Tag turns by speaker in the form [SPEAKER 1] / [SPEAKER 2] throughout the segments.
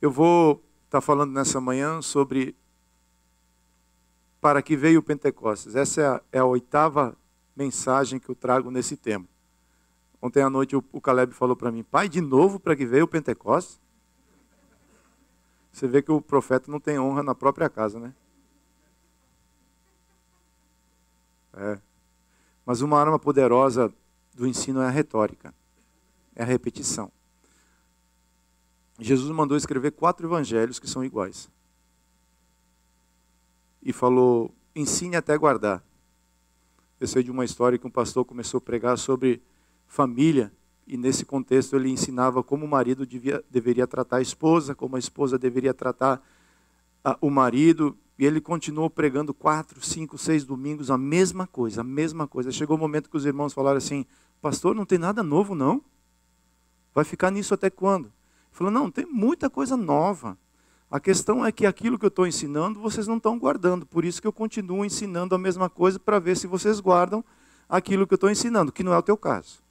[SPEAKER 1] Eu vou estar falando nessa manhã sobre para que veio o Pentecostes. Essa é a 8ª mensagem que eu trago nesse tema. Ontem à noite o Caleb falou para mim: pai, de novo para que veio o Pentecostes? Você vê que o profeta não tem honra na própria casa, né? Mas uma arma poderosa do ensino é a retórica, é a repetição. Jesus mandou escrever 4 evangelhos que são iguais. E falou: ensine até guardar. Eu sei de uma história que um pastor começou a pregar sobre família, e nesse contexto ele ensinava como o marido deveria tratar a esposa, como a esposa deveria tratar o marido, e ele continuou pregando 4, 5, 6 domingos a mesma coisa, a mesma coisa. Chegou o momento que os irmãos falaram assim: pastor, não tem nada novo não? Vai ficar nisso até quando? Ele falou: não, tem muita coisa nova. A questão é que aquilo que eu estou ensinando, vocês não estão guardando. Por isso que eu continuo ensinando a mesma coisa, para ver se vocês guardam aquilo que eu estou ensinando, que não é o teu caso.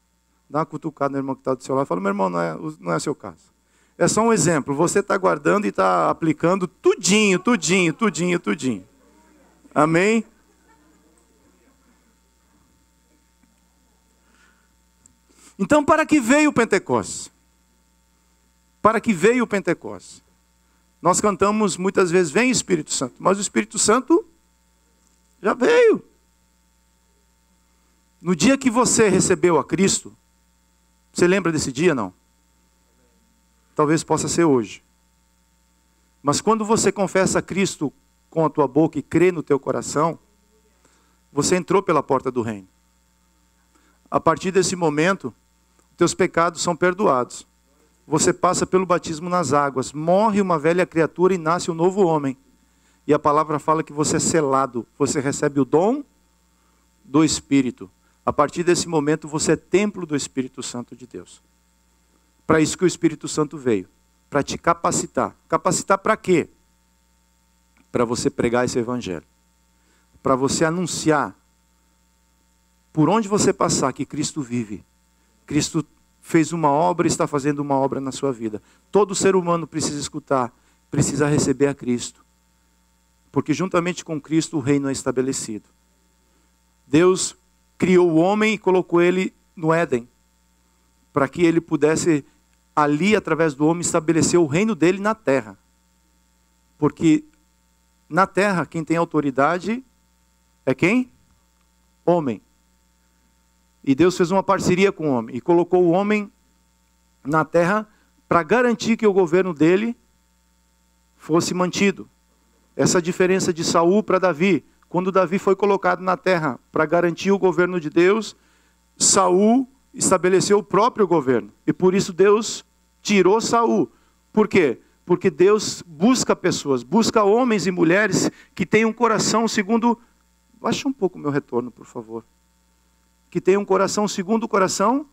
[SPEAKER 1] Dá uma cutucada no irmão que está do seu lado e fala: meu irmão, não é o seu caso. É só um exemplo. Você está guardando e está aplicando tudinho. Amém? Então, para que veio o Pentecostes? Para que veio o Pentecostes? Nós cantamos muitas vezes: vem Espírito Santo. Mas o Espírito Santo já veio. No dia que você recebeu a Cristo, você lembra desse dia, não? Talvez possa ser hoje. Mas quando você confessa a Cristo com a tua boca e crê no teu coração, você entrou pela porta do reino. A partir desse momento, teus pecados são perdoados. Você passa pelo batismo nas águas, morre uma velha criatura e nasce um novo homem. E a palavra fala que você é selado, você recebe o dom do Espírito. A partir desse momento você é templo do Espírito Santo de Deus. Para isso que o Espírito Santo veio, para te capacitar. Capacitar para quê? Para você pregar esse evangelho. Para você anunciar, por onde você passar, que Cristo vive. Cristo fez uma obra e está fazendo uma obra na sua vida. Todo ser humano precisa escutar, precisa receber a Cristo. Porque juntamente com Cristo o reino é estabelecido. Deus criou o homem e colocou ele no Éden, para que ele pudesse ali, através do homem, estabelecer o reino dele na terra. Porque na terra quem tem autoridade é quem? Homem. E Deus fez uma parceria com o homem e colocou o homem na terra para garantir que o governo dele fosse mantido. Essa diferença de Saul para Davi. Quando Davi foi colocado na terra para garantir o governo de Deus, Saul estabeleceu o próprio governo. E por isso Deus tirou Saul. Por quê? Porque Deus busca pessoas, busca homens e mulheres que tenham um coração segundo... Baixa um pouco o meu retorno, por favor. Que tenham um coração segundo o coração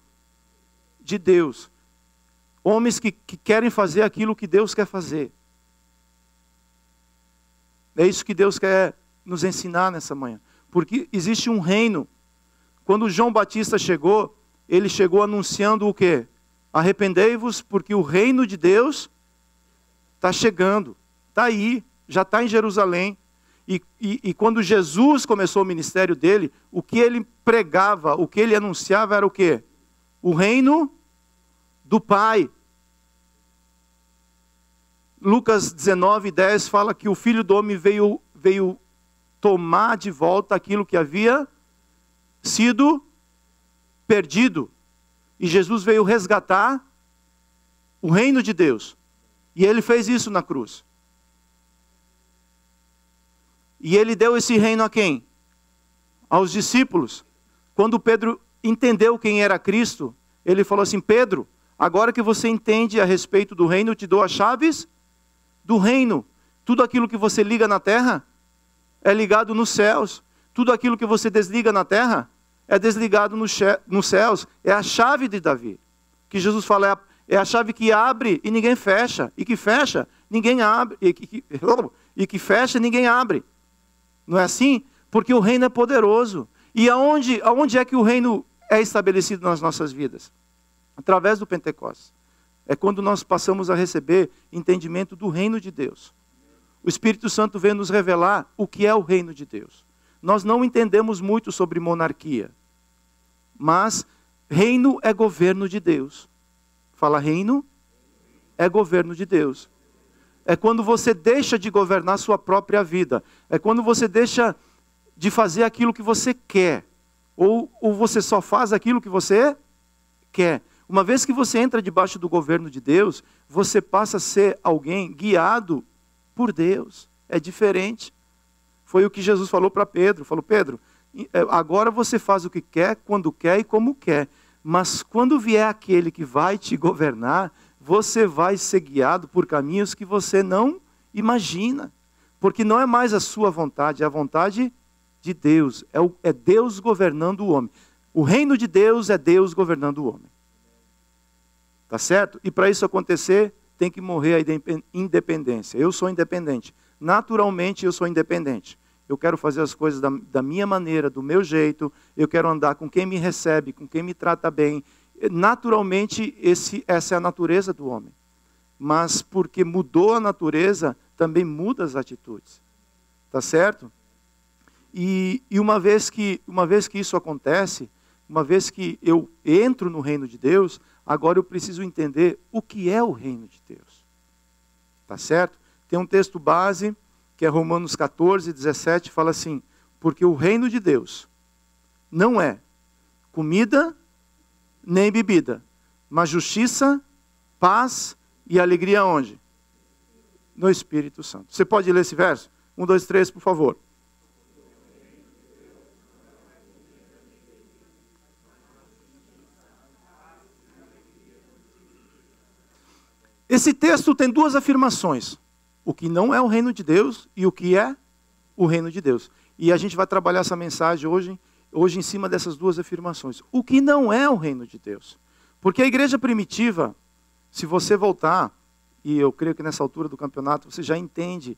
[SPEAKER 1] de Deus. Homens que querem fazer aquilo que Deus quer fazer. É isso que Deus quer nos ensinar nessa manhã. Porque existe um reino. Quando João Batista chegou, ele chegou anunciando o quê? Arrependei-vos, porque o reino de Deus está chegando. Está aí, já está em Jerusalém. E quando Jesus começou o ministério dele, o que ele pregava, o que ele anunciava era o quê? O reino do Pai. Lucas 19:10 fala que o Filho do Homem veio tomar de volta aquilo que havia sido perdido. E Jesus veio resgatar o reino de Deus. E ele fez isso na cruz. E ele deu esse reino a quem? Aos discípulos. Quando Pedro entendeu quem era Cristo, ele falou assim: Pedro, agora que você entende a respeito do reino, eu te dou as chaves do reino. Tudo aquilo que você liga na terra é ligado nos céus. Tudo aquilo que você desliga na terra é desligado nos céus. É a chave de Davi. Que Jesus fala, é a chave que abre e ninguém fecha. E que fecha, ninguém abre. E que fecha, ninguém abre. Não é assim? Porque o reino é poderoso. E aonde é que o reino é estabelecido nas nossas vidas? Através do Pentecostes. É quando nós passamos a receber entendimento do reino de Deus. O Espírito Santo vem nos revelar o que é o reino de Deus. Nós não entendemos muito sobre monarquia, mas reino é governo de Deus. Fala, reino é governo de Deus. É quando você deixa de governar sua própria vida. É quando você deixa de fazer aquilo que você quer. Ou você só faz aquilo que você quer. Uma vez que você entra debaixo do governo de Deus, você passa a ser alguém guiado por Deus. É diferente. Foi o que Jesus falou para Pedro. Falou, Pedro, agora você faz o que quer, quando quer e como quer. Mas quando vier aquele que vai te governar, você vai ser guiado por caminhos que você não imagina. Porque não é mais a sua vontade, é a vontade de Deus. É Deus governando o homem. O reino de Deus é Deus governando o homem. Tá certo? E para isso acontecer, tem que morrer a independência. Eu sou independente. Naturalmente eu sou independente. Eu quero fazer as coisas da minha maneira, do meu jeito. Eu quero andar com quem me recebe, com quem me trata bem. Naturalmente, essa é a natureza do homem. Mas porque mudou a natureza, também muda as atitudes. Tá certo? E uma vez que isso acontece, uma vez que eu entro no reino de Deus, agora eu preciso entender o que é o reino de Deus. Tá certo? Tem um texto base, que é Romanos 14, 17, fala assim, porque o reino de Deus não é comida nem bebida, mas justiça, paz e alegria onde? No Espírito Santo. Você pode ler esse verso? 1, 2, 3, por favor. Esse texto tem duas afirmações. O que não é o reino de Deus e o que é o reino de Deus. E a gente vai trabalhar essa mensagem hoje em cima dessas duas afirmações. O que não é o reino de Deus. Porque a igreja primitiva, se você voltar, e eu creio que nessa altura do campeonato você já entende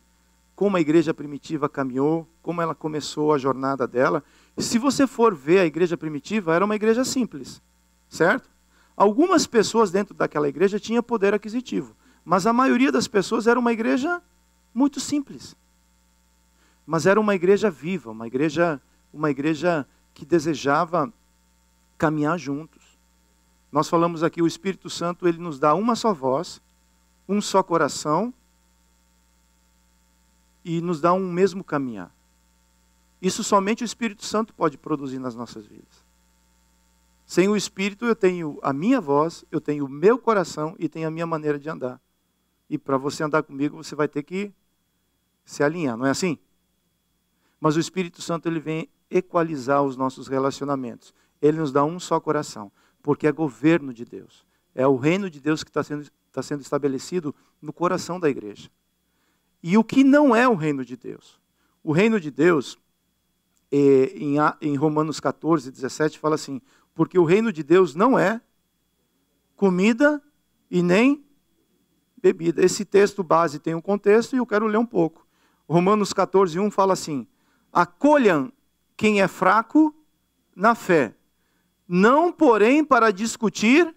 [SPEAKER 1] como a igreja primitiva caminhou, como ela começou a jornada dela. E se você for ver a igreja primitiva, era uma igreja simples, certo? Algumas pessoas dentro daquela igreja tinham poder aquisitivo, mas a maioria das pessoas era uma igreja muito simples. Mas era uma igreja viva, uma igreja que desejava caminhar juntos. Nós falamos aqui, o Espírito Santo, ele nos dá uma só voz, um só coração e nos dá um mesmo caminhar. Isso somente o Espírito Santo pode produzir nas nossas vidas. Sem o Espírito eu tenho a minha voz, eu tenho o meu coração e tenho a minha maneira de andar. E para você andar comigo, você vai ter que se alinhar, não é assim? Mas o Espírito Santo, ele vem equalizar os nossos relacionamentos. Ele nos dá um só coração, porque é governo de Deus. É o reino de Deus que está sendo estabelecido no coração da igreja. E o que não é o reino de Deus? O reino de Deus, em Romanos 14, 17, fala assim, porque o reino de Deus não é comida e nem bebida. Esse texto base tem um contexto e eu quero ler um pouco. Romanos 14, 1 fala assim, acolham quem é fraco na fé, não porém para discutir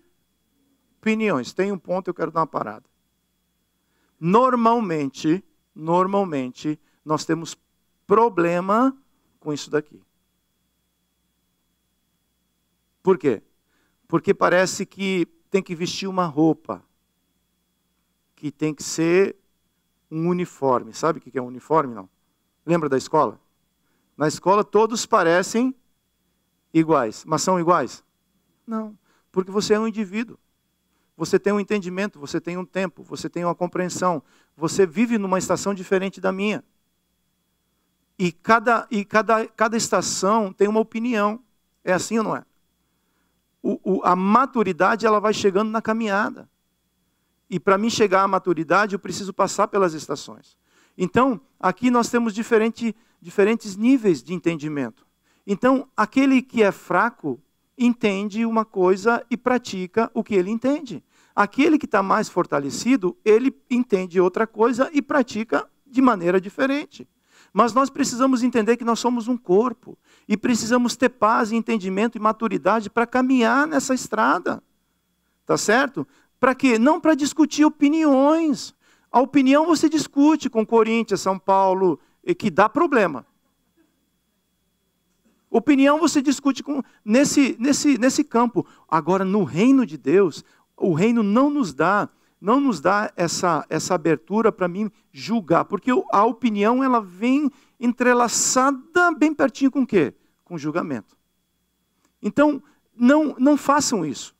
[SPEAKER 1] opiniões. Tem um ponto, eu quero dar uma parada. Normalmente, nós temos problema com isso daqui. Por quê? Porque parece que tem que vestir uma roupa, que tem que ser um uniforme. Sabe o que é um uniforme, não? Lembra da escola? Na escola todos parecem iguais, mas são iguais? Não, porque você é um indivíduo. Você tem um entendimento, você tem um tempo, você tem uma compreensão. Você vive numa estação diferente da minha. E cada estação tem uma opinião. É assim ou não é? A maturidade, ela vai chegando na caminhada. E para mim chegar à maturidade, eu preciso passar pelas estações. Então, aqui nós temos diferentes níveis de entendimento. Então, aquele que é fraco, entende uma coisa e pratica o que ele entende. Aquele que está mais fortalecido, ele entende outra coisa e pratica de maneira diferente. Mas nós precisamos entender que nós somos um corpo. E precisamos ter paz, entendimento e maturidade para caminhar nessa estrada. Tá certo? Para quê? Não para discutir opiniões. A opinião você discute com Corinthians, São Paulo, que dá problema. Opinião você discute nesse campo. Agora, no reino de Deus, o reino não nos dá essa abertura para mim julgar. Porque a opinião ela vem entrelaçada bem pertinho com o quê? Com julgamento. Então, não façam isso.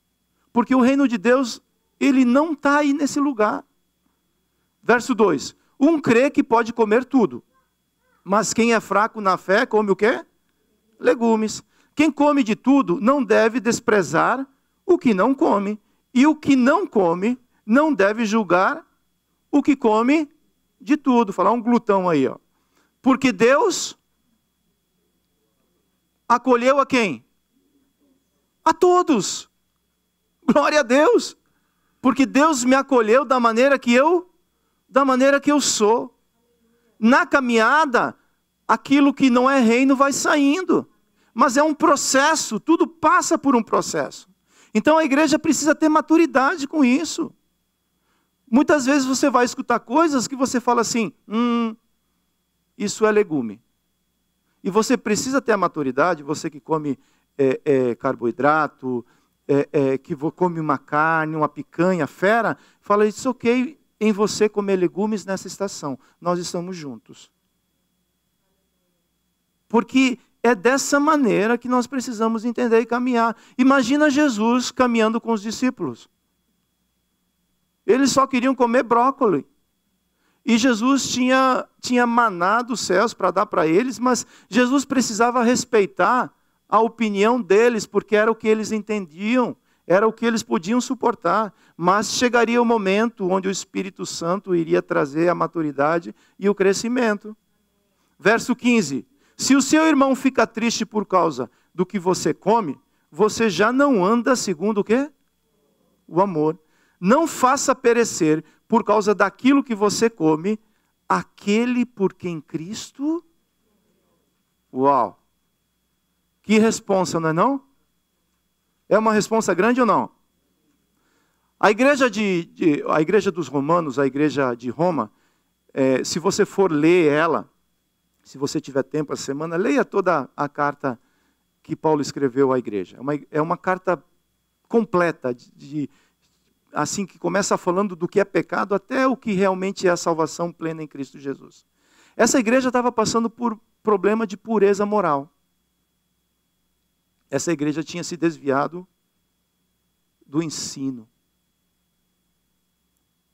[SPEAKER 1] Porque o reino de Deus, ele não está aí nesse lugar. Verso 2. Um crê que pode comer tudo. Mas quem é fraco na fé, come o quê? Legumes. Quem come de tudo não deve desprezar o que não come. E o que não come não deve julgar o que come de tudo. Falar um glutão aí, ó. Porque Deus acolheu a quem? A todos. Glória a Deus. Porque Deus me acolheu da maneira que eu sou. Na caminhada, aquilo que não é reino vai saindo. Mas é um processo, tudo passa por um processo. Então a igreja precisa ter maturidade com isso. Muitas vezes você vai escutar coisas que você fala assim, isso é legume. E você precisa ter a maturidade, você que come carboidrato, que come uma carne, uma picanha, fera, fala isso ok em você comer legumes nessa estação. Nós estamos juntos. Porque é dessa maneira que nós precisamos entender e caminhar. Imagina Jesus caminhando com os discípulos. Eles só queriam comer brócolis. E Jesus tinha maná dos céus para dar para eles, mas Jesus precisava respeitar a opinião deles, porque era o que eles entendiam, era o que eles podiam suportar. Mas chegaria o momento onde o Espírito Santo iria trazer a maturidade e o crescimento. Verso 15. Se o seu irmão fica triste por causa do que você come, você já não anda segundo o quê? O amor. Não faça perecer por causa daquilo que você come, aquele por quem Cristo... Uau! Que responsa, não é não? É uma responsa grande ou não? A igreja dos romanos, a igreja de Roma, se você for ler ela, se você tiver tempo essa semana, leia toda a carta que Paulo escreveu à igreja. É uma carta completa, assim que começa falando do que é pecado até o que realmente é a salvação plena em Cristo Jesus. Essa igreja estava passando por problema de pureza moral. Essa igreja tinha se desviado do ensino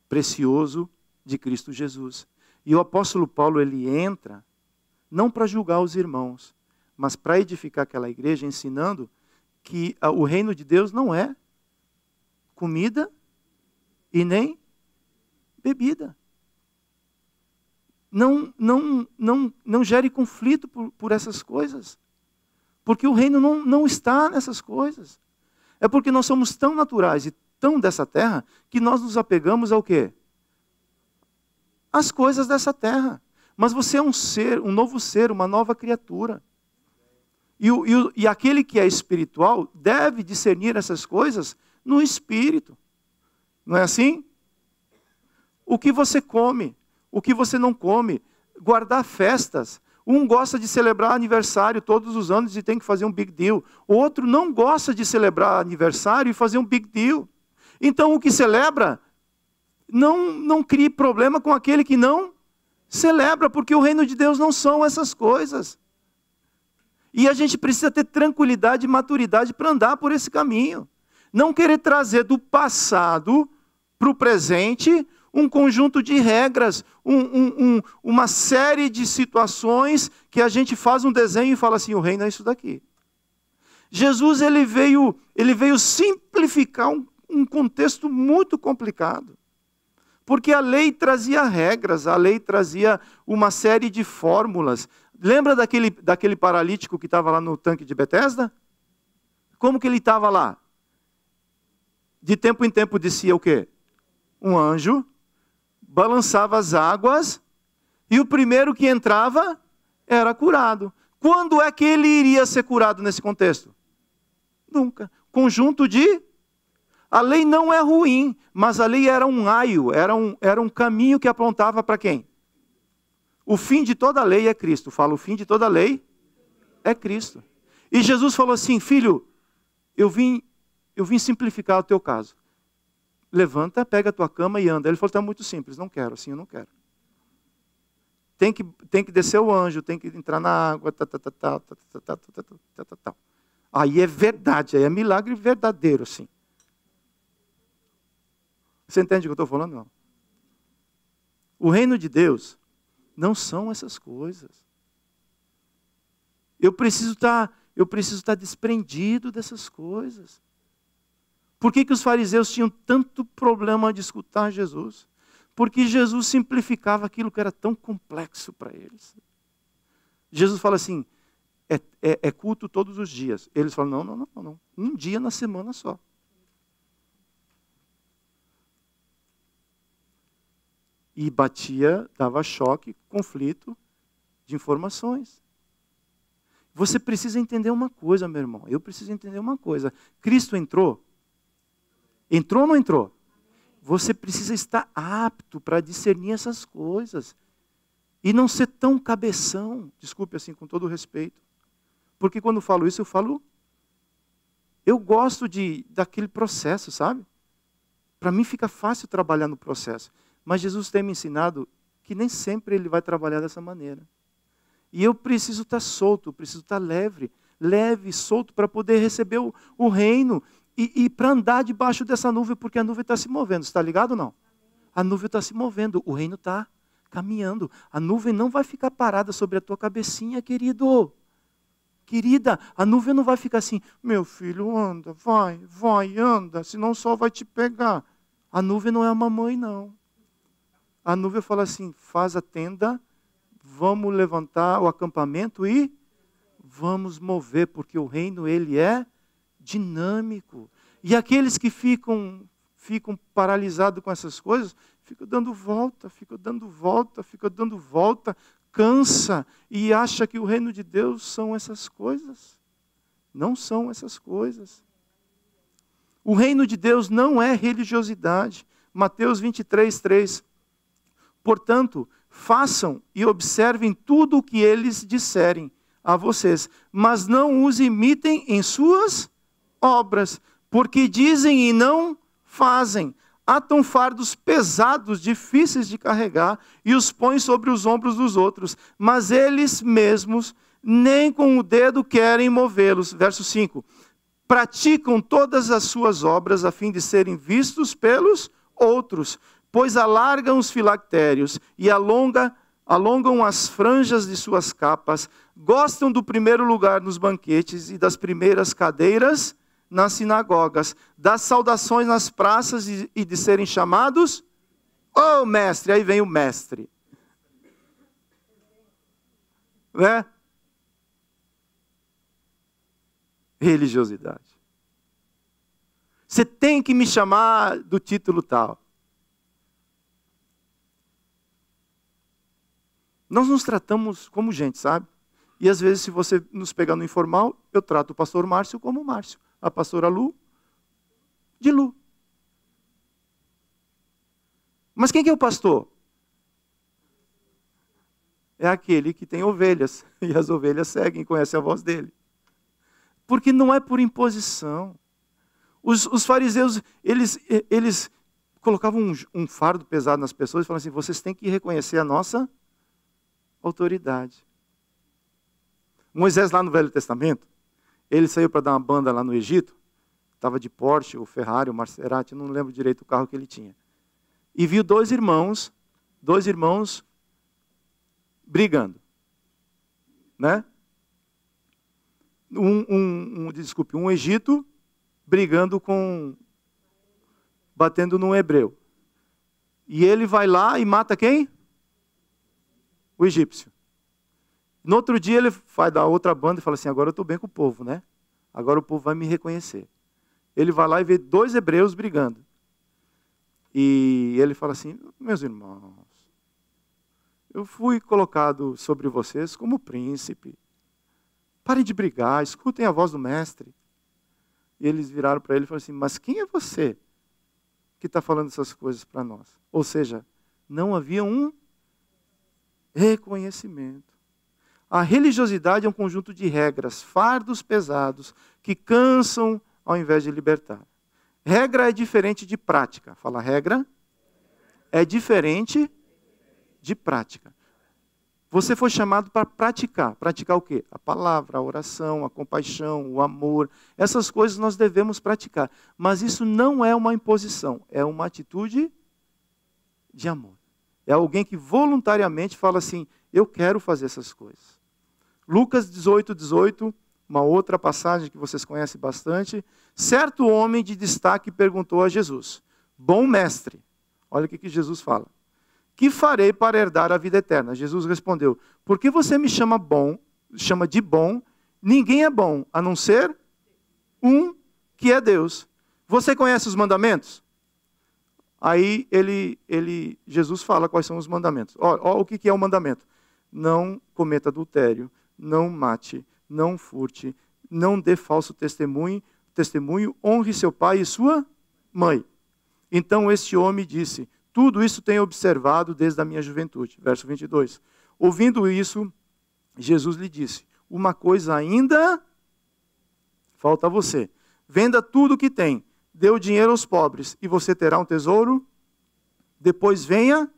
[SPEAKER 1] precioso de Cristo Jesus. E o apóstolo Paulo, ele entra não para julgar os irmãos, mas para edificar aquela igreja, ensinando que o reino de Deus não é comida e nem bebida. Não gere conflito por essas coisas. Porque o reino não está nessas coisas. É porque nós somos tão naturais e tão dessa terra que nós nos apegamos ao quê? As coisas dessa terra. Mas você é um ser, um novo ser, uma nova criatura. E aquele que é espiritual deve discernir essas coisas no espírito. Não é assim? O que você come, o que você não come, guardar festas. Um gosta de celebrar aniversário todos os anos e tem que fazer um big deal. O outro não gosta de celebrar aniversário e fazer um big deal. Então o que celebra, não crie problema com aquele que não celebra, porque o reino de Deus não são essas coisas. E a gente precisa ter tranquilidade e maturidade para andar por esse caminho. Não querer trazer do passado para o presente um conjunto de regras, uma série de situações que a gente faz um desenho e fala assim, o reino é isso daqui. Jesus ele veio simplificar um contexto muito complicado. Porque a lei trazia regras, a lei trazia uma série de fórmulas. Lembra daquele paralítico que estava lá no tanque de Betesda? Como que ele estava lá? De tempo em tempo descia o quê? Um anjo, balançava as águas, e o primeiro que entrava era curado. Quando é que ele iria ser curado nesse contexto? Nunca. Conjunto de... A lei não é ruim, mas a lei era um aio, era um caminho que apontava para quem? O fim de toda a lei é Cristo. Fala, o fim de toda a lei é Cristo. E Jesus falou assim, filho, eu vim simplificar o teu caso. Levanta, pega a tua cama e anda. Ele falou, está muito simples, não quero, assim eu não quero. Tem que descer o anjo, tem que entrar na água, Aí é verdade, aí é milagre verdadeiro, assim. Você entende o que eu estou falando? Não. O reino de Deus não são essas coisas. Eu preciso estar desprendido dessas coisas. Por que os fariseus tinham tanto problema de escutar Jesus? Porque Jesus simplificava aquilo que era tão complexo para eles. Jesus fala assim, é culto todos os dias. Eles falam, não. Um dia na semana só. E batia, dava choque, conflito de informações. Você precisa entender uma coisa, meu irmão. Eu preciso entender uma coisa. Cristo entrou? Entrou ou não entrou? Você precisa estar apto para discernir essas coisas. E não ser tão cabeção. Desculpe assim, com todo o respeito. Porque quando eu falo isso, eu gosto daquele processo, sabe? Para mim fica fácil trabalhar no processo. Mas Jesus tem me ensinado que nem sempre Ele vai trabalhar dessa maneira. E eu preciso estar solto, preciso estar leve, solto, para poder receber o reino. E para andar debaixo dessa nuvem, porque a nuvem está se movendo. Está ligado ou não? A nuvem está se movendo, o reino está caminhando. A nuvem não vai ficar parada sobre a tua cabecinha, querido. Querida, a nuvem não vai ficar assim, meu filho, anda, vai, anda, senão o sol vai te pegar. A nuvem não é a mamãe, não. A nuvem fala assim, faz a tenda, vamos levantar o acampamento e vamos mover, porque o reino, ele é dinâmico. E aqueles que ficam paralisados com essas coisas, ficam dando volta, cansa e acha que o reino de Deus são essas coisas. Não são essas coisas. O reino de Deus não é religiosidade. Mateus 23:3. Portanto, façam e observem tudo o que eles disserem a vocês, mas não os imitem em suas obras, porque dizem e não fazem. Atam fardos pesados, difíceis de carregar, e os põem sobre os ombros dos outros, mas eles mesmos nem com o dedo querem movê-los. Verso 5. Praticam todas as suas obras a fim de serem vistos pelos outros, pois alargam os filactérios e alongam as franjas de suas capas, gostam do primeiro lugar nos banquetes e das primeiras cadeiras nas sinagogas, das saudações nas praças e de serem chamados, ô mestre, aí vem o mestre. Né? Religiosidade. Você tem que me chamar do título tal. Nós nos tratamos como gente, sabe? E às vezes, se você nos pegar no informal, eu trato o pastor Márcio como Márcio. A pastora Lu, de Lu. Mas quem que é o pastor? É aquele que tem ovelhas. E as ovelhas seguem, conhecem a voz dele. Porque não é por imposição. Os fariseus, eles colocavam um fardo pesado nas pessoas e falavam assim, vocês têm que reconhecer a nossa autoridade. Moisés, lá no Velho Testamento, ele saiu para dar uma banda lá no Egito, estava de Porsche, o Ferrari, o Maserati, não lembro direito o carro que ele tinha. E viu dois irmãos brigando. Né? Um Egito brigando batendo num hebreu. E ele vai lá e mata quem? O egípcio. No outro dia ele vai dar outra banda e fala assim, agora eu estou bem com o povo, né? Agora o povo vai me reconhecer. Ele vai lá e vê dois hebreus brigando. E ele fala assim, meus irmãos, eu fui colocado sobre vocês como príncipe. Parem de brigar, escutem a voz do mestre. E eles viraram para ele e falaram assim, mas quem é você? que está falando essas coisas para nós. Ou seja, não havia um reconhecimento. A religiosidade é um conjunto de regras, fardos pesados, que cansam ao invés de libertar. Regra é diferente de prática. Fala, regra é diferente de prática. Você foi chamado para praticar. Praticar o quê? A palavra, a oração, a compaixão, o amor. Essas coisas nós devemos praticar. Mas isso não é uma imposição. É uma atitude de amor. É alguém que voluntariamente fala assim, eu quero fazer essas coisas. Lucas 18, uma outra passagem que vocês conhecem bastante. Certo homem de destaque perguntou a Jesus, bom mestre, olha o que Jesus fala. Que farei para herdar a vida eterna? Jesus respondeu, por que você me chama de bom? Ninguém é bom, a não ser um que é Deus. Você conhece os mandamentos? Aí Jesus fala quais são os mandamentos. Ó, o que é o mandamento? Não cometa adultério, não mate, não furte, não dê falso testemunho, honre seu pai e sua mãe. Então este homem disse, tudo isso tenho observado desde a minha juventude. Verso 22. Ouvindo isso, Jesus lhe disse, uma coisa ainda falta a você. Venda tudo o que tem, dê o dinheiro aos pobres e você terá um tesouro. Depois venha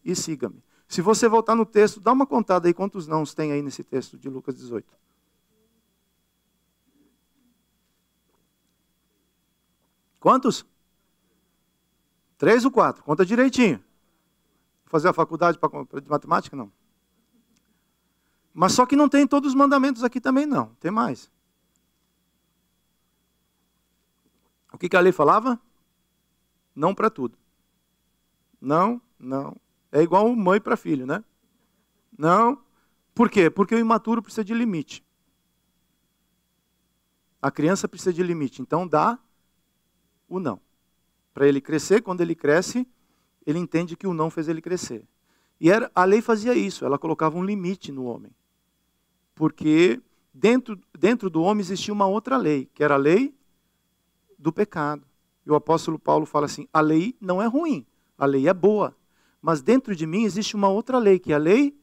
[SPEAKER 1] e siga-me. Se você voltar no texto, dá uma contada aí quantos nãos tem aí nesse texto de Lucas 18. Quantos? 3 ou 4? Conta direitinho. Fazer a faculdade de matemática? Não. Mas só que não tem todos os mandamentos aqui também não. Tem mais. O que a lei falava? Não para tudo. Não. É igual mãe para filho, né? Não. Por quê? Porque o imaturo precisa de limite. A criança precisa de limite. Então dá o não. Para ele crescer, quando ele cresce, ele entende que o não fez ele crescer. E a lei fazia isso, ela colocava um limite no homem. Porque dentro do homem existia uma outra lei, que era a lei do pecado. E o apóstolo Paulo fala assim, a lei não é ruim, a lei é boa. Mas dentro de mim existe uma outra lei, que é a lei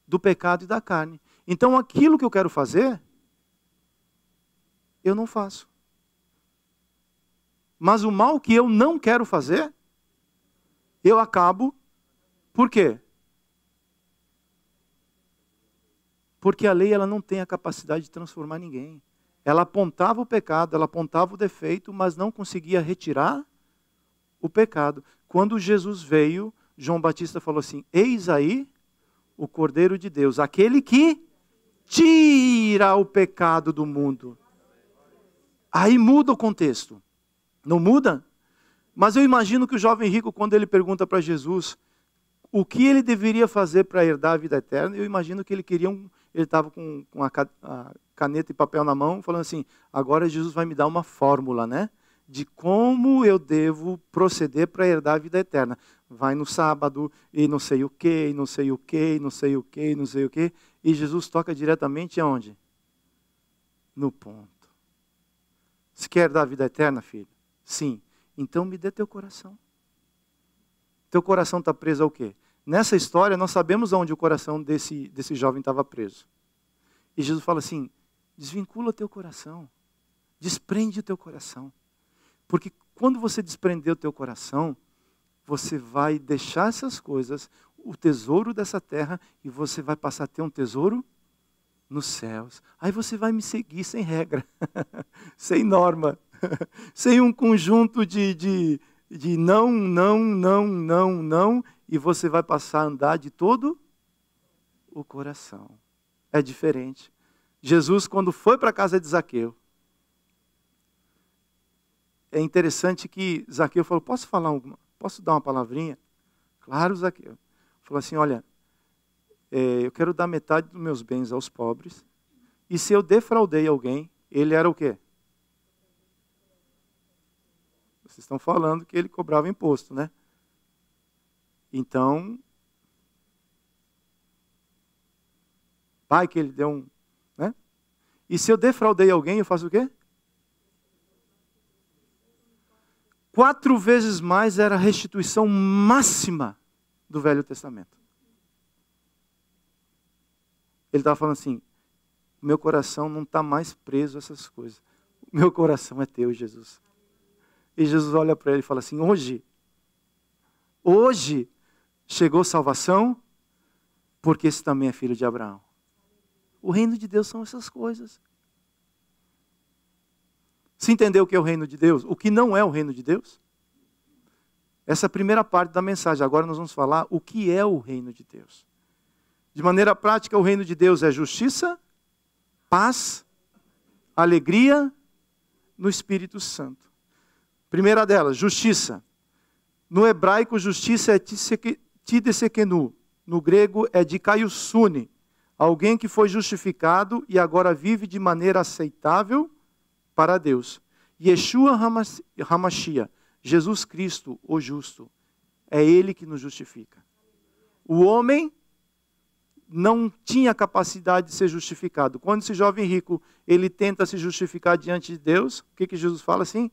[SPEAKER 1] do pecado e da carne. Então aquilo que eu quero fazer, eu não faço. Mas o mal que eu não quero fazer, eu acabo. Por quê? Porque a lei ela não tem a capacidade de transformar ninguém. Ela apontava o pecado, ela apontava o defeito, mas não conseguia retirar o pecado. Quando Jesus veio, João Batista falou assim, eis aí o Cordeiro de Deus, aquele que tira o pecado do mundo. Aí muda o contexto. Não muda? Mas eu imagino que o jovem rico, quando ele pergunta para Jesus o que ele deveria fazer para herdar a vida eterna, eu imagino que ele estava com a caneta e papel na mão, falando assim, agora Jesus vai me dar uma fórmula, né? De como eu devo proceder para herdar a vida eterna. Vai no sábado, e não sei o que, e não sei o que, e não sei o que, e não sei o que, e Jesus toca diretamente aonde? No ponto. Você quer herdar a vida eterna, filho? Sim. Então me dê teu coração. Teu coração está preso ao quê? Nessa história, nós sabemos aonde o coração desse jovem estava preso. E Jesus fala assim, desvincula teu coração. Desprende o teu coração. Porque quando você desprender o teu coração, você vai deixar essas coisas, o tesouro dessa terra, e você vai passar a ter um tesouro nos céus. Aí você vai me seguir sem regra, sem norma, sem um conjunto de não, e você vai passar a andar de todo o coração. É diferente. Jesus, quando foi para a casa de Zaqueu, é interessante que Zaqueu falou, posso dar uma palavrinha? Claro, Zaqueu. Falou assim, olha, eu quero dar metade dos meus bens aos pobres, e se eu defraudei alguém, ele era o quê? Vocês estão falando que ele cobrava imposto, né? Então, pai que ele deu né? E se eu defraudei alguém, eu faço o quê? 4 vezes mais era a restituição máxima do Velho Testamento. Ele estava falando assim, meu coração não está mais preso a essas coisas. O meu coração é teu, Jesus. E Jesus olha para ele e fala assim, hoje chegou salvação, porque esse também é filho de Abraão. O reino de Deus são essas coisas. Se entendeu o que é o reino de Deus? O que não é o reino de Deus? Essa é a primeira parte da mensagem. Agora nós vamos falar o que é o reino de Deus. De maneira prática, o reino de Deus é justiça, paz, alegria no Espírito Santo. Primeira delas, justiça. No hebraico, justiça é tidesekenu. No grego é dikaiosune. Alguém que foi justificado e agora vive de maneira aceitável para Deus. Yeshua HaMashiach, Jesus Cristo, o justo. É Ele que nos justifica. O homem não tinha capacidade de ser justificado. Quando esse jovem rico, ele tenta se justificar diante de Deus, o que Jesus fala assim?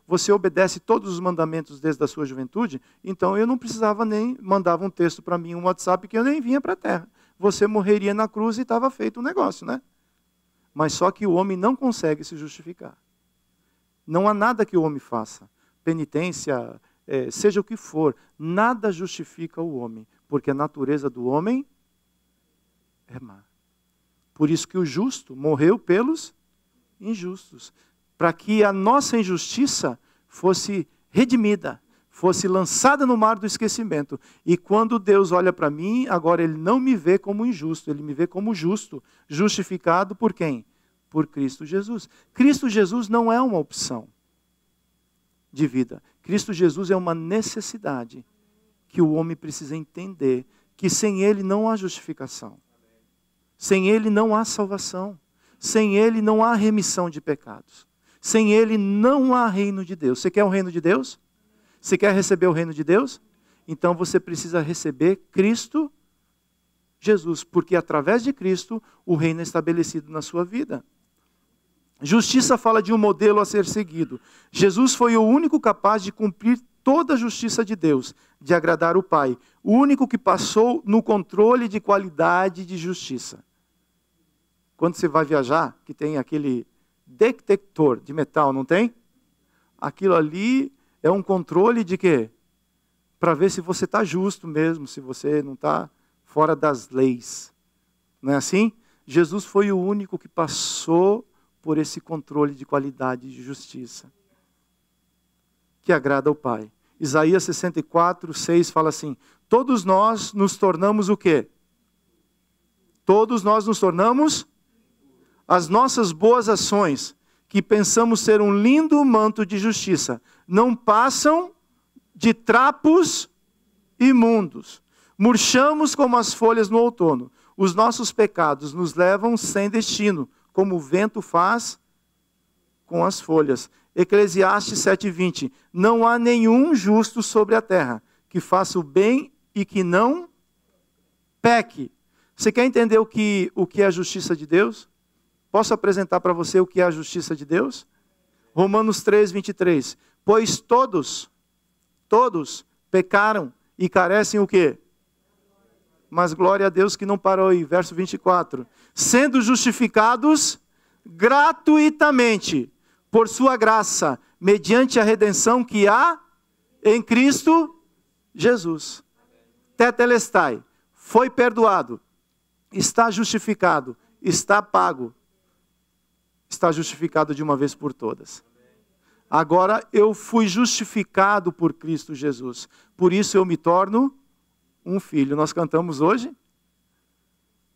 [SPEAKER 1] Você obedece todos os mandamentos desde a sua juventude, então eu não precisava nem mandar um texto para mim, um WhatsApp, que eu nem vinha para a terra. Você morreria na cruz e estava feito o negócio, né? Mas só que o homem não consegue se justificar. Não há nada que o homem faça. Penitência, seja o que for, nada justifica o homem, porque a natureza do homem é má. Por isso que o justo morreu pelos injustos, para que a nossa injustiça fosse redimida, fosse lançada no mar do esquecimento. E quando Deus olha para mim, agora Ele não me vê como injusto, Ele me vê como justo. Justificado por quem? Por Cristo Jesus. Cristo Jesus não é uma opção de vida. Cristo Jesus é uma necessidade que o homem precisa entender, que sem Ele não há justificação. Sem Ele não há salvação. Sem Ele não há remissão de pecados. Sem Ele não há reino de Deus. Você quer o reino de Deus? Você quer receber o reino de Deus? Então você precisa receber Cristo Jesus, porque através de Cristo o reino é estabelecido na sua vida. Justiça fala de um modelo a ser seguido. Jesus foi o único capaz de cumprir toda a justiça de Deus, de agradar o Pai. O único que passou no controle de qualidade de justiça. Quando você vai viajar, que tem aquele detector de metal, não tem? Aquilo ali é um controle de quê? Para ver se você está justo mesmo, se você não está fora das leis. Não é assim? Jesus foi o único que passou por esse controle de qualidade de justiça, que agrada ao Pai. Isaías 64, 6 fala assim, todos nós nos tornamos o quê? Todos nós nos tornamos as nossas boas ações, que pensamos ser um lindo manto de justiça, não passam de trapos imundos. Murchamos como as folhas no outono. Os nossos pecados nos levam sem destino, como o vento faz com as folhas. Eclesiastes 7:20. Não há nenhum justo sobre a terra, que faça o bem e que não peque. Você quer entender o que é a justiça de Deus? Posso apresentar para você o que é a justiça de Deus? Romanos 3:23. Pois todos pecaram e carecem o quê? Mas glória a Deus que não parou aí. Verso 24. Sendo justificados gratuitamente por sua graça, mediante a redenção que há em Cristo Jesus. Tetelestai. Foi perdoado. Está justificado. Está pago. Está justificado de uma vez por todas. Agora eu fui justificado por Cristo Jesus. Por isso eu me torno um filho. Nós cantamos hoje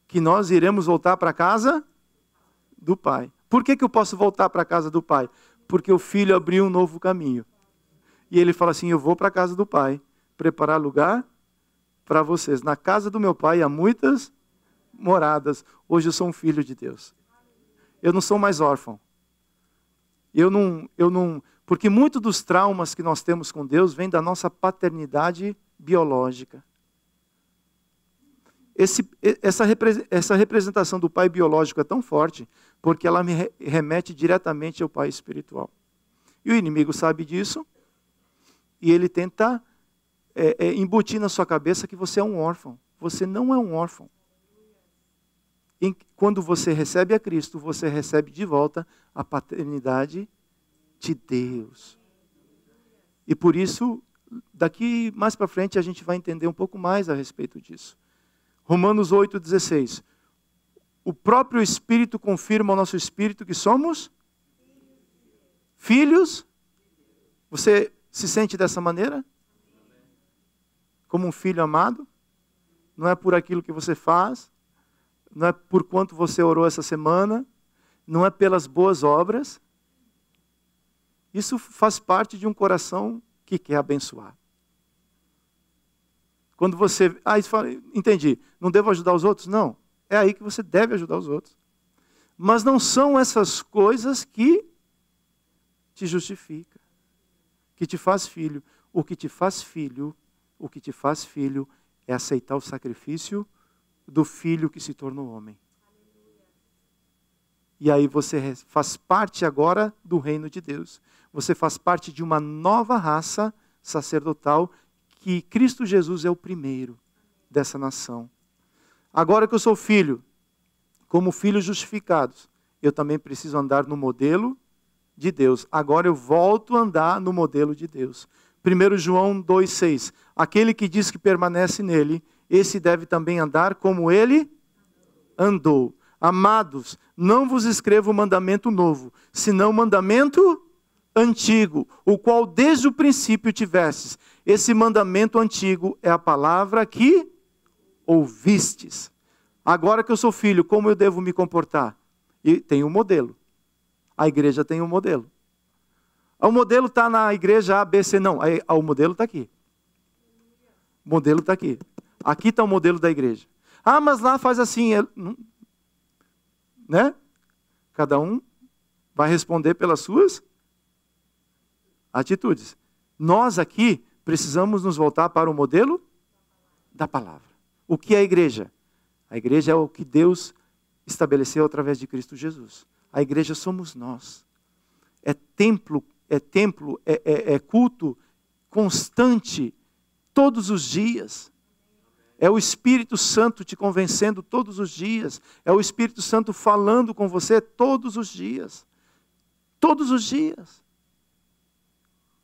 [SPEAKER 1] que nós iremos voltar para a casa do Pai. Por que eu posso voltar para a casa do Pai? Porque o filho abriu um novo caminho. E ele fala assim, eu vou para a casa do Pai, preparar lugar para vocês. Na casa do meu Pai há muitas moradas. Hoje eu sou um filho de Deus. Eu não sou mais órfão. Porque muito dos traumas que nós temos com Deus vem da nossa paternidade biológica. Essa representação do pai biológico é tão forte, porque ela me remete diretamente ao pai espiritual. E o inimigo sabe disso, e ele tenta embutir na sua cabeça que você é um órfão. Você não é um órfão. Quando você recebe a Cristo, você recebe de volta a paternidade de Deus. E por isso, daqui mais para frente, a gente vai entender um pouco mais a respeito disso. Romanos 8,16. O próprio Espírito confirma ao nosso espírito que somos filhos. Você se sente dessa maneira? Como um filho amado? Não é por aquilo que você faz, não é por quanto você orou essa semana, não é pelas boas obras. Isso faz parte de um coração que quer abençoar. Quando você... você fala, entendi, não devo ajudar os outros? Não, é aí que você deve ajudar os outros. Mas não são essas coisas que te justificam, que te faz filho. O que te faz filho é aceitar o sacrifício do filho que se tornou homem. E aí você faz parte agora do reino de Deus. Você faz parte de uma nova raça sacerdotal, que Cristo Jesus é o primeiro dessa nação. Agora que eu sou filho, como filhos justificados, eu também preciso andar no modelo de Deus. Agora eu volto a andar no modelo de Deus. 1 João 2,6. Aquele que diz que permanece nele, esse deve também andar como ele andou. Amados, não vos escrevo mandamento novo, senão mandamento antigo, o qual desde o princípio tivestes. Esse mandamento antigo é a palavra que ouvistes. Agora que eu sou filho, como eu devo me comportar? E tem um modelo. A igreja tem um modelo. O modelo está na igreja A, B, C, não. O modelo está aqui. O modelo está aqui. Aqui está o modelo da igreja. Ah, mas lá faz assim. Né? Cada um vai responder pelas suas atitudes. Nós aqui precisamos nos voltar para o modelo da palavra. O que é a igreja? A igreja é o que Deus estabeleceu através de Cristo Jesus. A igreja somos nós. É templo, é culto constante, todos os dias. É o Espírito Santo te convencendo todos os dias. É o Espírito Santo falando com você todos os dias. Todos os dias.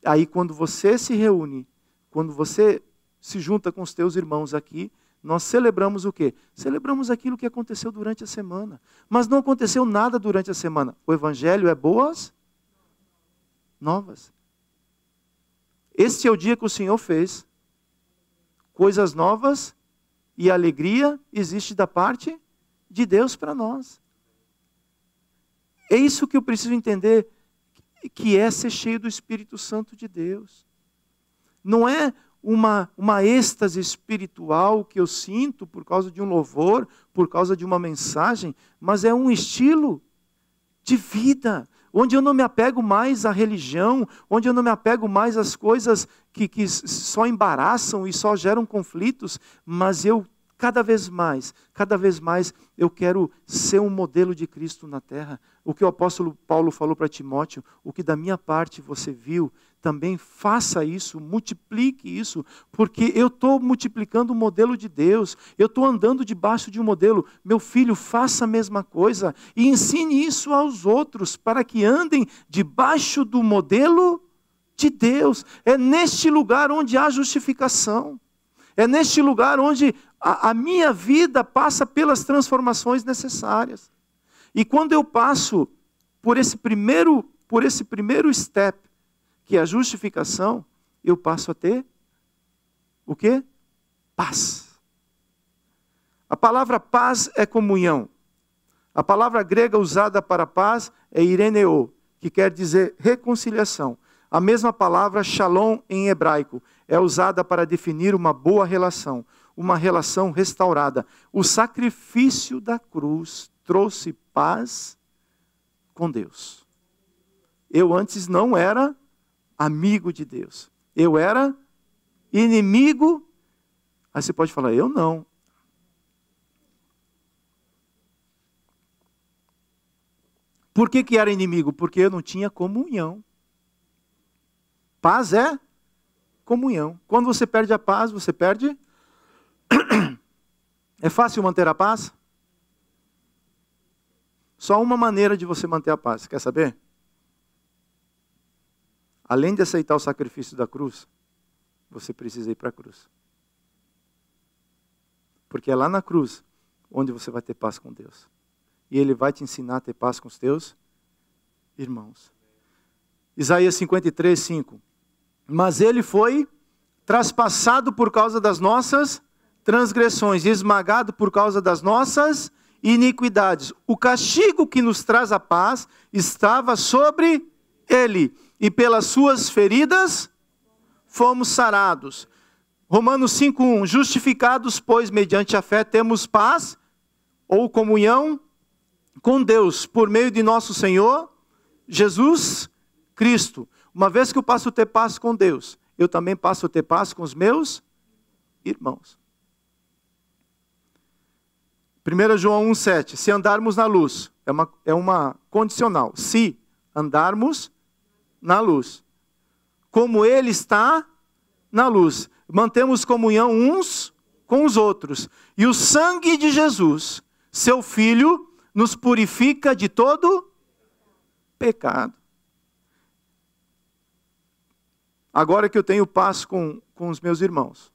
[SPEAKER 1] Aí quando você se reúne, quando você se junta com os teus irmãos aqui, nós celebramos o quê? Celebramos aquilo que aconteceu durante a semana. Mas não aconteceu nada durante a semana. O Evangelho é boas novas. Este é o dia que o Senhor fez. Coisas novas e alegria existe da parte de Deus para nós. É isso que eu preciso entender, que é ser cheio do Espírito Santo de Deus. Não é uma êxtase espiritual que eu sinto por causa de um louvor, por causa de uma mensagem, mas é um estilo de vida, onde eu não me apego mais à religião, onde eu não me apego mais às coisas que só embaraçam e só geram conflitos, mas eu cada vez mais, eu quero ser um modelo de Cristo na terra. O que o apóstolo Paulo falou para Timóteo, o que da minha parte você viu, também faça isso, multiplique isso, porque eu estou multiplicando o modelo de Deus, eu estou andando debaixo de um modelo. Meu filho, faça a mesma coisa e ensine isso aos outros, para que andem debaixo do modelo de Deus. É neste lugar onde há justificação, é neste lugar onde a minha vida passa pelas transformações necessárias. E quando eu passo por esse primeiro step, que é a justificação, eu passo a ter o quê? Paz. A palavra paz é comunhão. A palavra grega usada para paz é ireneo, que quer dizer reconciliação. A mesma palavra shalom em hebraico é usada para definir uma boa relação, uma relação restaurada. O sacrifício da cruz trouxe paz com Deus. Eu antes não era amigo de Deus. Eu era inimigo. Aí você pode falar, eu não. Por que era inimigo? Porque eu não tinha comunhão. Paz é comunhão. Quando você perde a paz, você perde. É fácil manter a paz? Só uma maneira de você manter a paz. Quer saber? Além de aceitar o sacrifício da cruz, você precisa ir para a cruz. Porque é lá na cruz onde você vai ter paz com Deus. E Ele vai te ensinar a ter paz com os teus irmãos. Isaías 53, 5. Mas Ele foi traspassado por causa das nossas transgressões, e esmagado por causa das nossas iniquidades. O castigo que nos traz a paz estava sobre Ele, e pelas suas feridas fomos sarados. Romanos 5:1, justificados, pois, mediante a fé, temos paz, ou comunhão, com Deus, por meio de nosso Senhor, Jesus Cristo. Uma vez que eu passo a ter paz com Deus, eu também passo a ter paz com os meus irmãos. 1 João 1,7, se andarmos na luz, é uma condicional, se andarmos na luz, como Ele está na luz, mantemos comunhão uns com os outros, e o sangue de Jesus, seu Filho, nos purifica de todo pecado. Agora que eu tenho paz com os meus irmãos,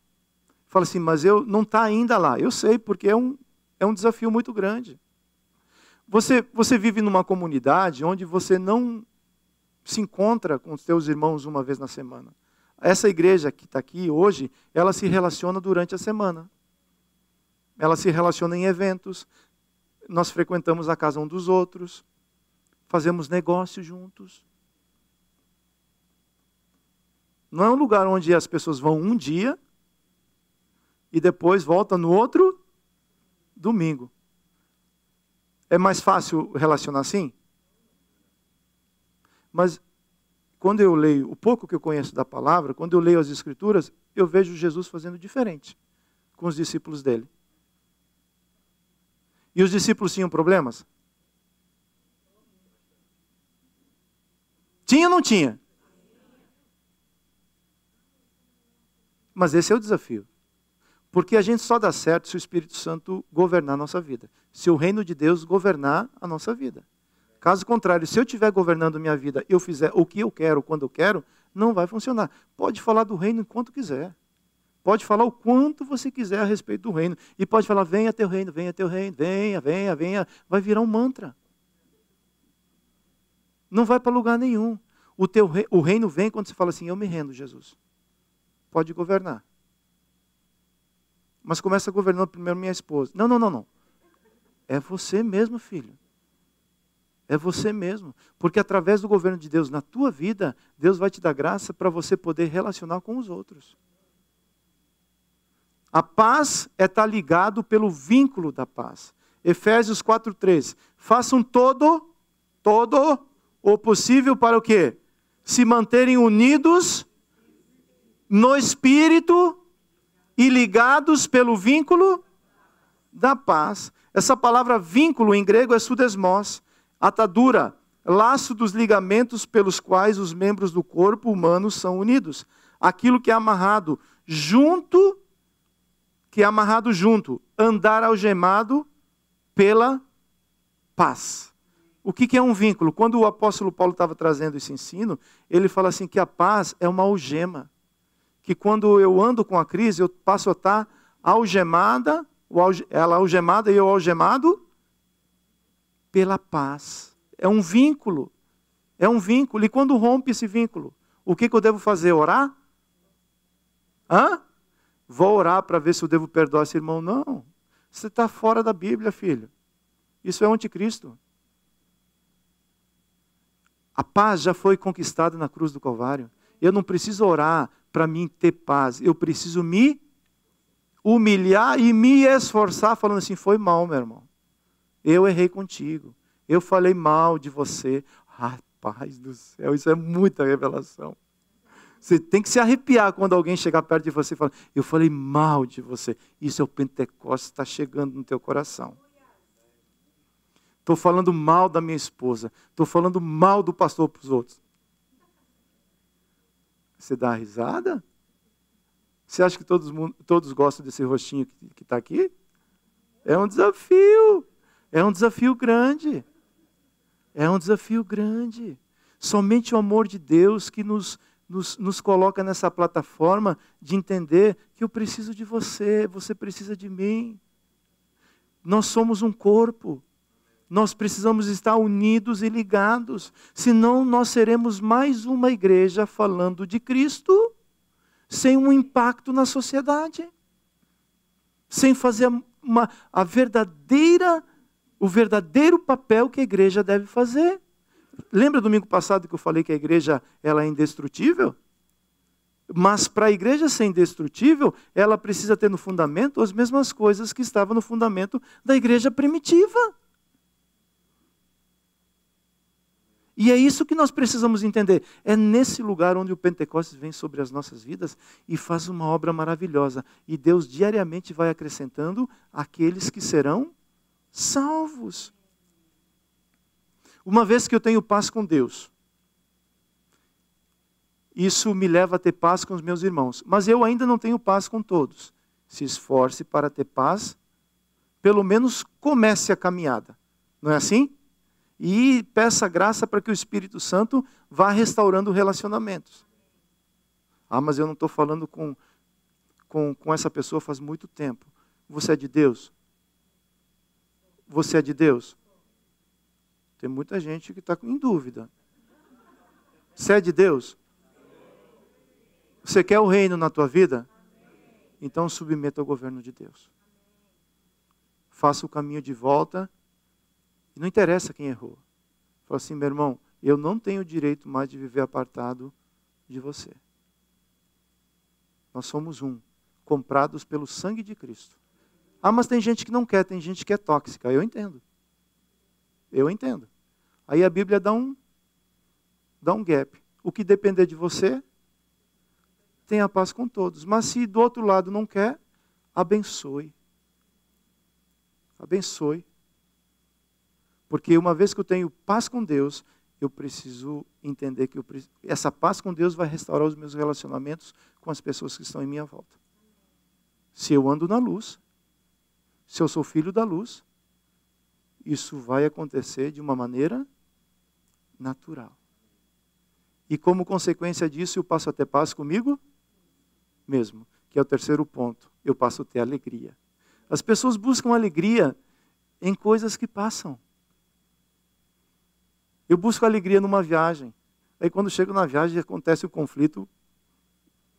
[SPEAKER 1] fala assim, mas eu não está ainda lá. Eu sei, porque é um desafio muito grande. Você vive numa comunidade onde você não se encontra com os seus irmãos uma vez na semana. Essa igreja que está aqui hoje, ela se relaciona durante a semana. Ela se relaciona em eventos. Nós frequentamos a casa um dos outros. Fazemos negócios juntos. Não é um lugar onde as pessoas vão um dia e depois voltam no outro domingo. É mais fácil relacionar assim? Mas quando eu leio, o pouco que eu conheço da palavra, quando eu leio as Escrituras, eu vejo Jesus fazendo diferente com os discípulos dele. E os discípulos tinham problemas? Tinha ou não tinha? Mas esse é o desafio. Porque a gente só dá certo se o Espírito Santo governar a nossa vida. Se o reino de Deus governar a nossa vida. Caso contrário, se eu estiver governando minha vida e eu fizer o que eu quero, quando eu quero, não vai funcionar. Pode falar do reino enquanto quiser. Pode falar o quanto você quiser a respeito do reino. E pode falar, venha teu reino, venha teu reino, venha, venha, venha. Vai virar um mantra. Não vai para lugar nenhum. O reino vem quando você fala assim, eu me rendo, Jesus. Pode governar. Mas começa governando primeiro minha esposa. Não, não, não, não. É você mesmo, filho. É você mesmo. Porque através do governo de Deus na tua vida, Deus vai te dar graça para você poder relacionar com os outros. A paz é estar ligado pelo vínculo da paz. Efésios 4:3. Façam todo o possível para o quê? Se manterem unidos no Espírito e ligados pelo vínculo da paz. Essa palavra vínculo em grego é sudesmos, atadura, laço dos ligamentos pelos quais os membros do corpo humano são unidos. Aquilo que é amarrado junto, andar algemado pela paz. O que é um vínculo? Quando o apóstolo Paulo estava trazendo esse ensino, ele fala assim que a paz é uma algema. Que quando eu ando com a crise, eu passo a estar algemada, ela algemada e eu algemado pela paz. É um vínculo. É um vínculo. E quando rompe esse vínculo, o que eu devo fazer? Orar? Vou orar para ver se eu devo perdoar esse irmão. Não. Você está fora da Bíblia, filho. Isso é o anticristo. A paz já foi conquistada na cruz do Calvário. Eu não preciso orar para mim ter paz. Eu preciso me humilhar e me esforçar falando assim, foi mal, meu irmão. Eu errei contigo. Eu falei mal de você. Rapaz do céu, isso é muita revelação. Você tem que se arrepiar quando alguém chegar perto de você e falar, eu falei mal de você. Isso é o Pentecostes, está chegando no teu coração. Estou falando mal da minha esposa. Estou falando mal do pastor para os outros. Você dá uma risada? Você acha que todos gostam desse rostinho que está aqui? É um desafio. É um desafio grande. É um desafio grande. Somente o amor de Deus que nos coloca nessa plataforma de entender que eu preciso de você, você precisa de mim. Nós somos um corpo. Nós precisamos estar unidos e ligados. Senão nós seremos mais uma igreja falando de Cristo, sem um impacto na sociedade. Sem fazer o verdadeiro papel que a igreja deve fazer. Lembra domingo passado que eu falei que a igreja ela é indestrutível? Mas para a igreja ser indestrutível, ela precisa ter no fundamento as mesmas coisas que estavam no fundamento da igreja primitiva. E é isso que nós precisamos entender. É nesse lugar onde o Pentecostes vem sobre as nossas vidas e faz uma obra maravilhosa. E Deus diariamente vai acrescentando aqueles que serão salvos. Uma vez que eu tenho paz com Deus, isso me leva a ter paz com os meus irmãos. Mas eu ainda não tenho paz com todos. Se esforce para ter paz, pelo menos comece a caminhada. Não é assim? E peça graça para que o Espírito Santo vá restaurando relacionamentos. Ah, mas eu não estou falando com essa pessoa faz muito tempo. Você é de Deus? Você é de Deus? Tem muita gente que está em dúvida. Você é de Deus? Você quer o reino na tua vida? Então submeta ao governo de Deus. Faça o caminho de volta. E não interessa quem errou. Fala assim, meu irmão, eu não tenho direito mais de viver apartado de você. Nós somos um, comprados pelo sangue de Cristo. Ah, mas tem gente que não quer, tem gente que é tóxica. Eu entendo. Eu entendo. Aí a Bíblia dá um gap. O que depender de você, tenha paz com todos. Mas se do outro lado não quer, abençoe. Abençoe. Porque uma vez que eu tenho paz com Deus, eu preciso entender que essa paz com Deus vai restaurar os meus relacionamentos com as pessoas que estão em minha volta. Se eu ando na luz, se eu sou filho da luz, isso vai acontecer de uma maneira natural. E como consequência disso, eu passo a ter paz comigo mesmo, que é o terceiro ponto. Eu passo a ter alegria. As pessoas buscam alegria em coisas que passam. Eu busco alegria numa viagem. Aí quando chego na viagem acontece um conflito,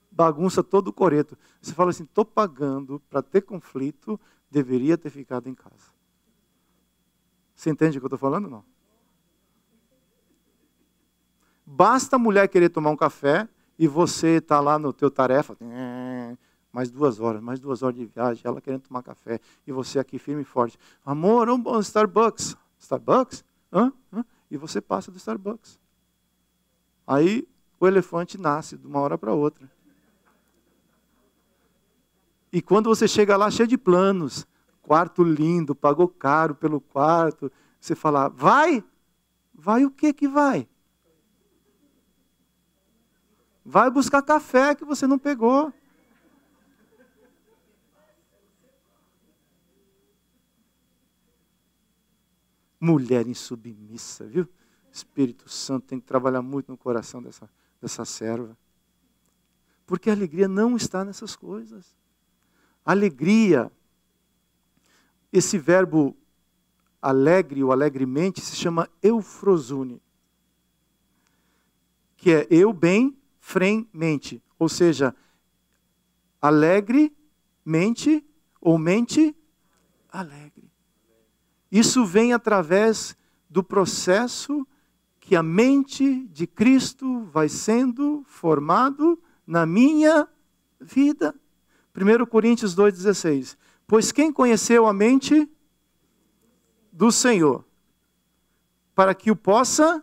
[SPEAKER 1] bagunça todo o coreto. Você fala assim, estou pagando para ter conflito, deveria ter ficado em casa. Você entende o que eu estou falando? Não. Basta a mulher querer tomar um café e você está lá no teu tarefa, mais 2 horas de viagem, ela querendo tomar café, e você aqui firme e forte. Amor, vamos ao Starbucks. Starbucks? Hã? E você passa do Starbucks. Aí o elefante nasce de uma hora para outra. E quando você chega lá cheio de planos, quarto lindo, pagou caro pelo quarto, você fala, vai? Vai o que vai? Vai buscar café que você não pegou. Mulher insubmissa, viu? Espírito Santo tem que trabalhar muito no coração dessa serva. Porque a alegria não está nessas coisas. Alegria, esse verbo alegre ou alegremente se chama eufrosune. Que é eu bem, frem, mente. Ou seja, alegremente ou mente alegre. Isso vem através do processo que a mente de Cristo vai sendo formado na minha vida. 1 Coríntios 2,16. Pois quem conheceu a mente do Senhor, para que o possa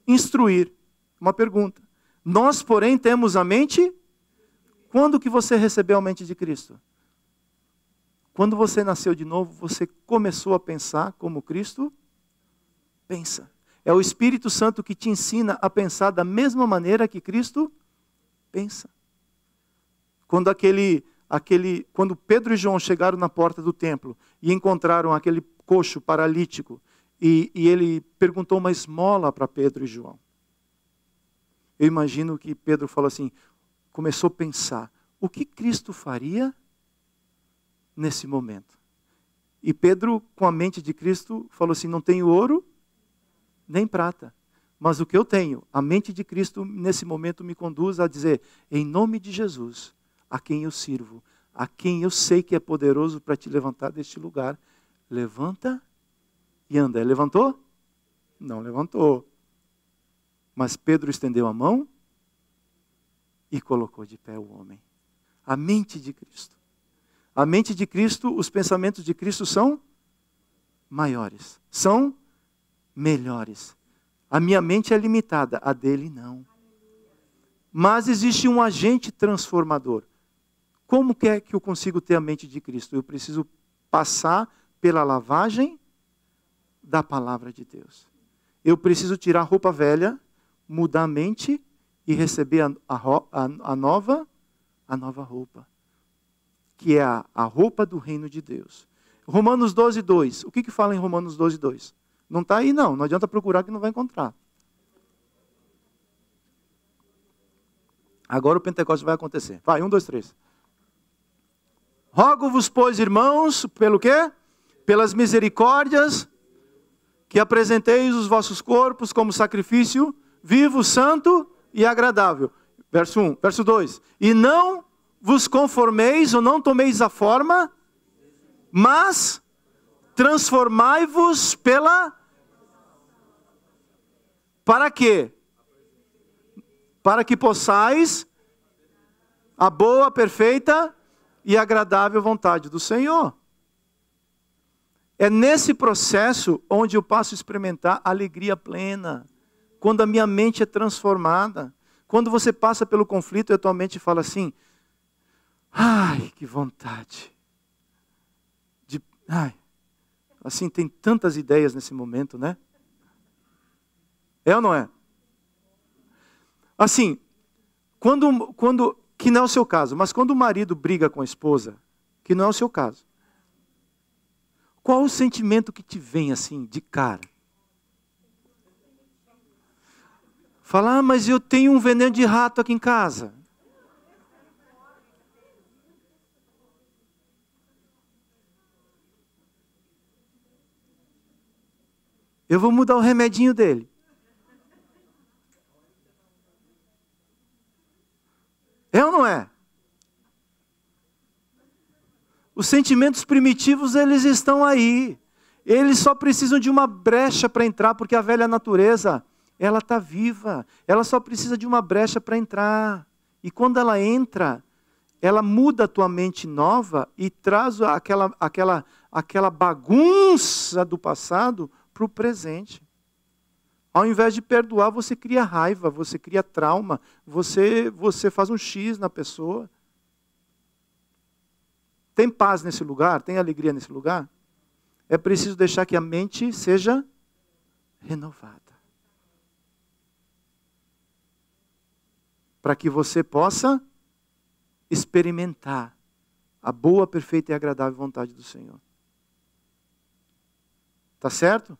[SPEAKER 1] instruir? Uma pergunta. Nós, porém, temos a mente. Quando que você recebeu a mente de Cristo? Quando você nasceu de novo, você começou a pensar como Cristo pensa. É o Espírito Santo que te ensina a pensar da mesma maneira que Cristo Pensa. Quando quando Pedro e João chegaram na porta do templo e encontraram aquele coxo paralítico, e ele perguntou uma esmola para Pedro e João. Eu imagino que Pedro falou assim, começou a pensar, o que Cristo faria nesse momento? E Pedro, com a mente de Cristo, falou assim, não tenho ouro nem prata, mas o que eu tenho, a mente de Cristo nesse momento me conduz a dizer, em nome de Jesus, a quem eu sirvo, a quem eu sei que é poderoso para te levantar deste lugar, levanta e anda. Ele levantou? Não levantou. Mas Pedro estendeu a mão e colocou de pé o homem. A mente de Cristo. A mente de Cristo, os pensamentos de Cristo são maiores, são melhores. A minha mente é limitada, a dele não. Mas existe um agente transformador. Como que é que eu consigo ter a mente de Cristo? Eu preciso passar pela lavagem da palavra de Deus. Eu preciso tirar a roupa velha, mudar a mente e receber a nova roupa, que é a roupa do reino de Deus. Romanos 12, 2. O que fala em Romanos 12, 2? Não está aí não adianta procurar que não vai encontrar. Agora o Pentecostes vai acontecer. Vai, 1, 2, 3. Rogo-vos, pois, irmãos, pelo quê? Pelas misericórdias, que apresenteis os vossos corpos como sacrifício vivo, santo e agradável. Verso 1, verso 2. E não vos conformeis ou não tomeis a forma, mas transformai-vos Para quê? Para que possais a boa, perfeita e agradável vontade do Senhor. É nesse processo onde eu passo a experimentar alegria plena. Quando a minha mente é transformada. Quando você passa pelo conflito e a tua mente fala assim, ai, que vontade. Assim, tem tantas ideias nesse momento, né? É ou não é? Assim, que não é o seu caso, mas quando o marido briga com a esposa, que não é o seu caso, qual o sentimento que te vem assim, de cara? Fala, mas eu tenho um veneno de rato aqui em casa. Eu vou mudar o remedinho dele. É ou não é? Os sentimentos primitivos, eles estão aí. Eles só precisam de uma brecha para entrar, porque a velha natureza, ela está viva. Ela só precisa de uma brecha para entrar. E quando ela entra, ela muda a tua mente nova e traz aquela bagunça do passado para o presente. Ao invés de perdoar, você cria raiva, você cria trauma, você faz um X na pessoa. Tem paz nesse lugar? Tem alegria nesse lugar? É preciso deixar que a mente seja renovada. Para que você possa experimentar a boa, perfeita e agradável vontade do Senhor. Tá certo?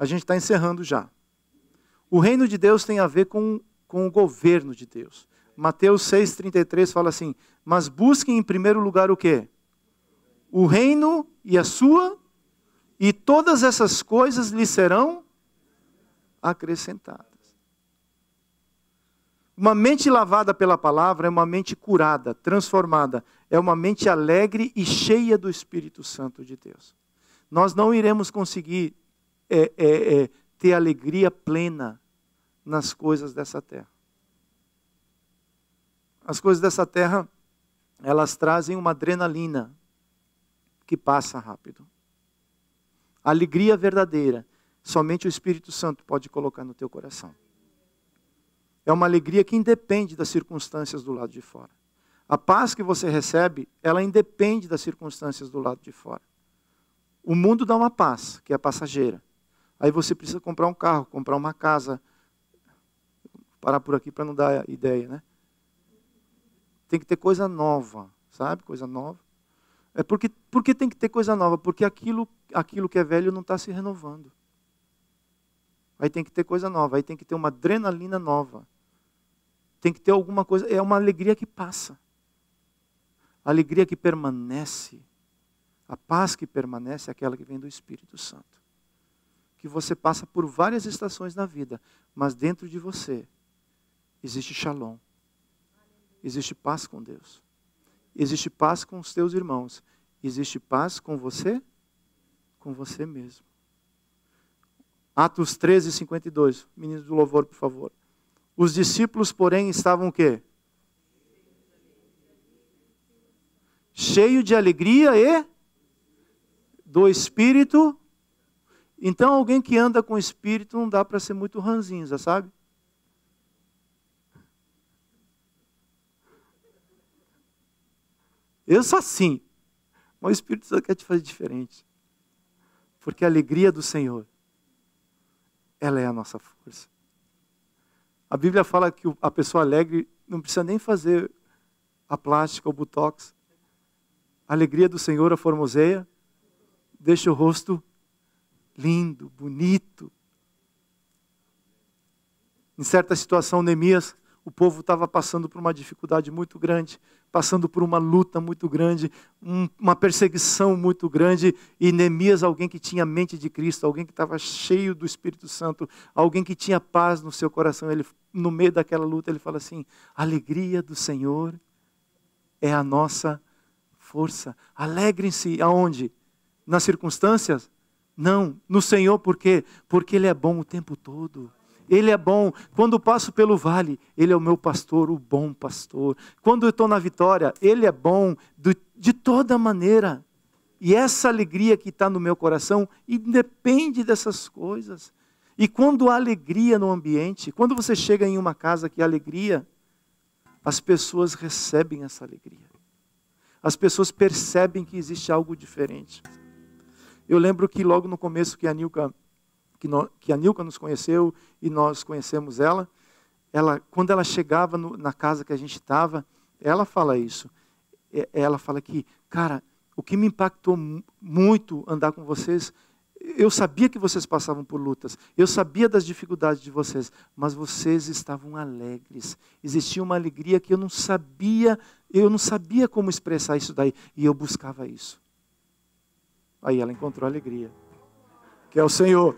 [SPEAKER 1] A gente está encerrando já. O reino de Deus tem a ver com o governo de Deus. Mateus 6,33 fala assim, mas busquem em primeiro lugar o quê? O reino e a sua, e todas essas coisas lhe serão acrescentadas. Uma mente lavada pela palavra é uma mente curada, transformada. É uma mente alegre e cheia do Espírito Santo de Deus. Nós não iremos conseguir ter alegria plena nas coisas dessa terra. As coisas dessa terra, elas trazem uma adrenalina que passa rápido. A alegria verdadeira, somente o Espírito Santo pode colocar no teu coração. É uma alegria que independe das circunstâncias do lado de fora. A paz que você recebe, ela independe das circunstâncias do lado de fora. O mundo dá uma paz, que é passageira. Aí você precisa comprar um carro, comprar uma casa, parar por aqui para não dar ideia, né? Tem que ter coisa nova, sabe? Coisa nova. Por que tem que ter coisa nova? Porque aquilo que é velho não está se renovando. Aí tem que ter coisa nova, aí tem que ter uma adrenalina nova. Tem que ter alguma coisa, é uma alegria que passa. A alegria que permanece, a paz que permanece é aquela que vem do Espírito Santo. Que você passa por várias estações na vida, mas dentro de você existe shalom. Existe paz com Deus. Existe paz com os teus irmãos. Existe paz com você mesmo. Atos 13, 52. Meninos do louvor, por favor. Os discípulos, porém, estavam o quê? Cheio de alegria e do Espírito. Então, alguém que anda com o Espírito não dá para ser muito ranzinza, sabe? Eu sou assim. Mas o Espírito Santo quer te fazer diferente. Porque a alegria do Senhor, ela é a nossa força. A Bíblia fala que a pessoa alegre não precisa nem fazer a plástica, o botox. A alegria do Senhor a formoseia, deixa o rosto lindo, bonito. Em certa situação, Neemias, o povo estava passando por uma dificuldade muito grande, passando por uma luta muito grande, uma perseguição muito grande, e Neemias, alguém que tinha a mente de Cristo, alguém que estava cheio do Espírito Santo, alguém que tinha paz no seu coração, ele, no meio daquela luta, ele fala assim: a alegria do Senhor é a nossa força. Alegrem-se aonde? Nas circunstâncias? Não, no Senhor. Por quê? Porque Ele é bom o tempo todo. Ele é bom. Quando passo pelo vale, Ele é o meu pastor, o bom pastor. Quando eu estou na vitória, Ele é bom de toda maneira. E essa alegria que está no meu coração independe dessas coisas. E quando há alegria no ambiente, quando você chega em uma casa que há alegria, as pessoas recebem essa alegria. As pessoas percebem que existe algo diferente. Eu lembro que logo no começo que a Nilka nos conheceu e nós conhecemos ela, quando ela chegava na casa que a gente estava, ela fala isso. Ela fala que, cara, o que me impactou muito andar com vocês, eu sabia que vocês passavam por lutas, eu sabia das dificuldades de vocês, mas vocês estavam alegres. Existia uma alegria que eu não sabia como expressar isso daí, e eu buscava isso. Aí ela encontrou a alegria, que é o Senhor.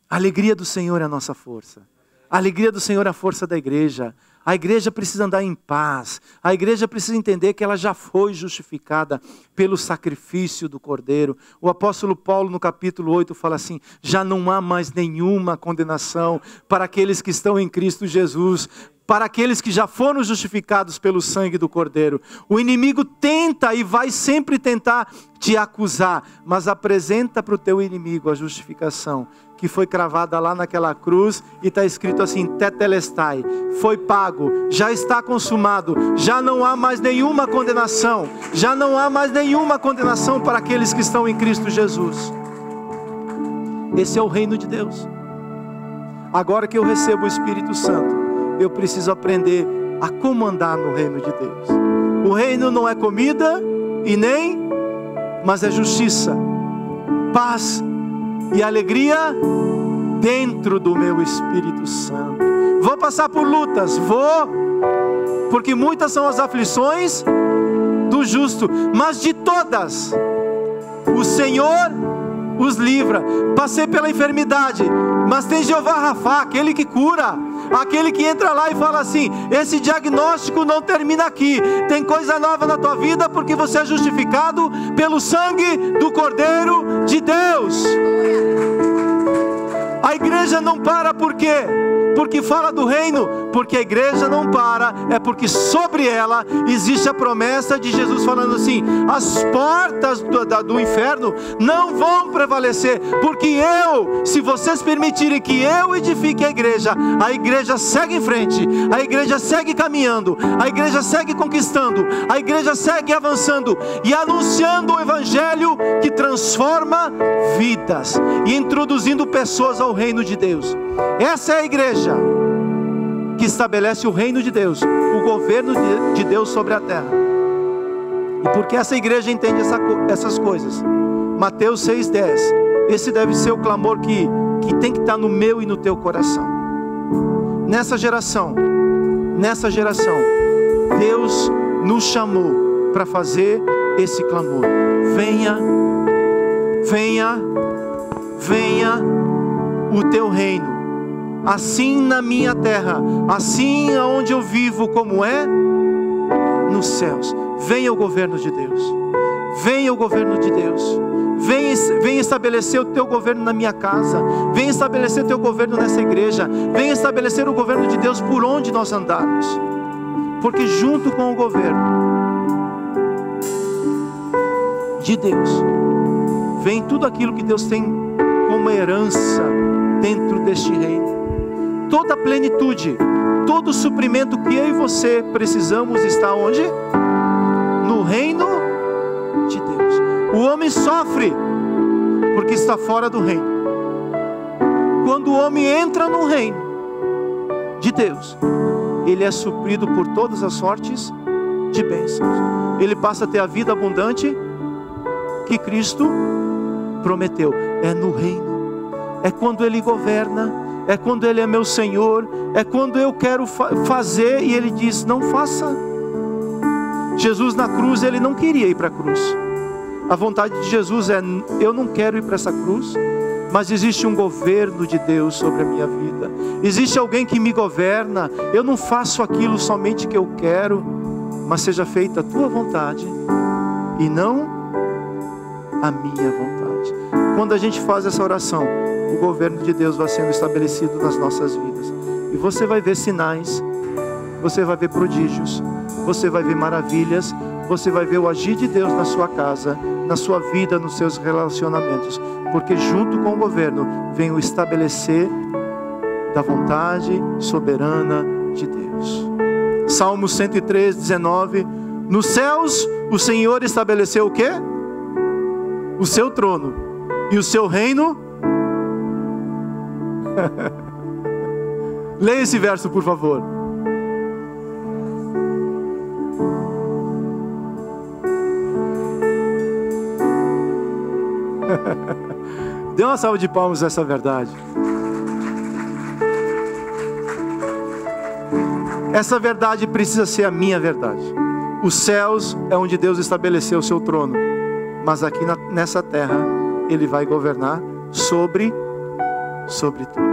[SPEAKER 1] A alegria do Senhor é a nossa força. A alegria do Senhor é a força da igreja. A igreja precisa andar em paz. A igreja precisa entender que ela já foi justificada pelo sacrifício do Cordeiro. O apóstolo Paulo, no capítulo 8, fala assim: já não há mais nenhuma condenação para aqueles que estão em Cristo Jesus, para aqueles que já foram justificados pelo sangue do Cordeiro. O inimigo tenta e vai sempre tentar te acusar, mas apresenta para o teu inimigo a justificação que foi cravada lá naquela cruz e está escrito assim: tetelestai, foi pago, já está consumado, já não há mais nenhuma condenação, já não há mais nenhuma condenação para aqueles que estão em Cristo Jesus. Esse é o reino de Deus. Agora que eu recebo o Espírito Santo, eu preciso aprender a como andar no reino de Deus. O reino não é comida mas é justiça, paz e alegria dentro do meu Espírito Santo. Vou passar por lutas, porque muitas são as aflições do justo, mas de todas o Senhor os livra. Passei pela enfermidade, mas tem Jeová Rafá, aquele que cura, aquele que entra lá e fala assim: esse diagnóstico não termina aqui, tem coisa nova na tua vida, porque você é justificado pelo sangue do Cordeiro de Deus. A igreja não para por quê? Porque fala do reino, porque a igreja não para, é porque sobre ela existe a promessa de Jesus falando assim: as portas do inferno não vão prevalecer, porque se vocês permitirem que eu edifique a igreja segue em frente, a igreja segue caminhando, a igreja segue conquistando, a igreja segue avançando e anunciando o evangelho que transforma vidas e introduzindo pessoas ao reino de Deus. Essa é a igreja que estabelece o reino de Deus, o governo de Deus sobre a terra. E porque essa igreja entende essas coisas, Mateus 6,10, esse deve ser o clamor que tem que estar no meu e no teu coração. Nessa geração, Deus nos chamou para fazer esse clamor: venha, venha, venha o teu reino, assim na minha terra, assim aonde eu vivo, como é nos céus. Venha o governo de Deus, venha o governo de Deus, venha estabelecer o teu governo na minha casa, venha estabelecer o teu governo nessa igreja, venha estabelecer o governo de Deus por onde nós andarmos, porque junto com o governo de Deus vem tudo aquilo que Deus tem como herança dentro deste reino. Toda a plenitude, todo o suprimento que eu e você precisamos está onde? No reino de Deus. O homem sofre porque está fora do reino. Quando o homem entra no reino de Deus, ele é suprido por todas as sortes de bênçãos. Ele passa a ter a vida abundante que Cristo prometeu. É no reino. É quando Ele governa, é quando Ele é meu Senhor, é quando eu quero fazer e Ele diz: não faça. Jesus na cruz, Ele não queria ir para a cruz. A vontade de Jesus é: eu não quero ir para essa cruz, mas existe um governo de Deus sobre a minha vida. Existe alguém que me governa. Eu não faço aquilo somente que eu quero, mas seja feita a tua vontade e não a minha vontade. Quando a gente faz essa oração, o governo de Deus vai sendo estabelecido nas nossas vidas. E você vai ver sinais, você vai ver prodígios, você vai ver maravilhas, você vai ver o agir de Deus na sua casa, na sua vida, nos seus relacionamentos. Porque junto com o governo vem o estabelecer da vontade soberana de Deus. Salmo 103, 19. Nos céus o Senhor estabeleceu o quê? O seu trono. E o seu reino? Leia esse verso, por favor. Dê uma salva de palmas a essa verdade. Essa verdade precisa ser a minha verdade. Os céus é onde Deus estabeleceu o seu trono, mas aqui nessa terra Ele vai governar sobre tudo.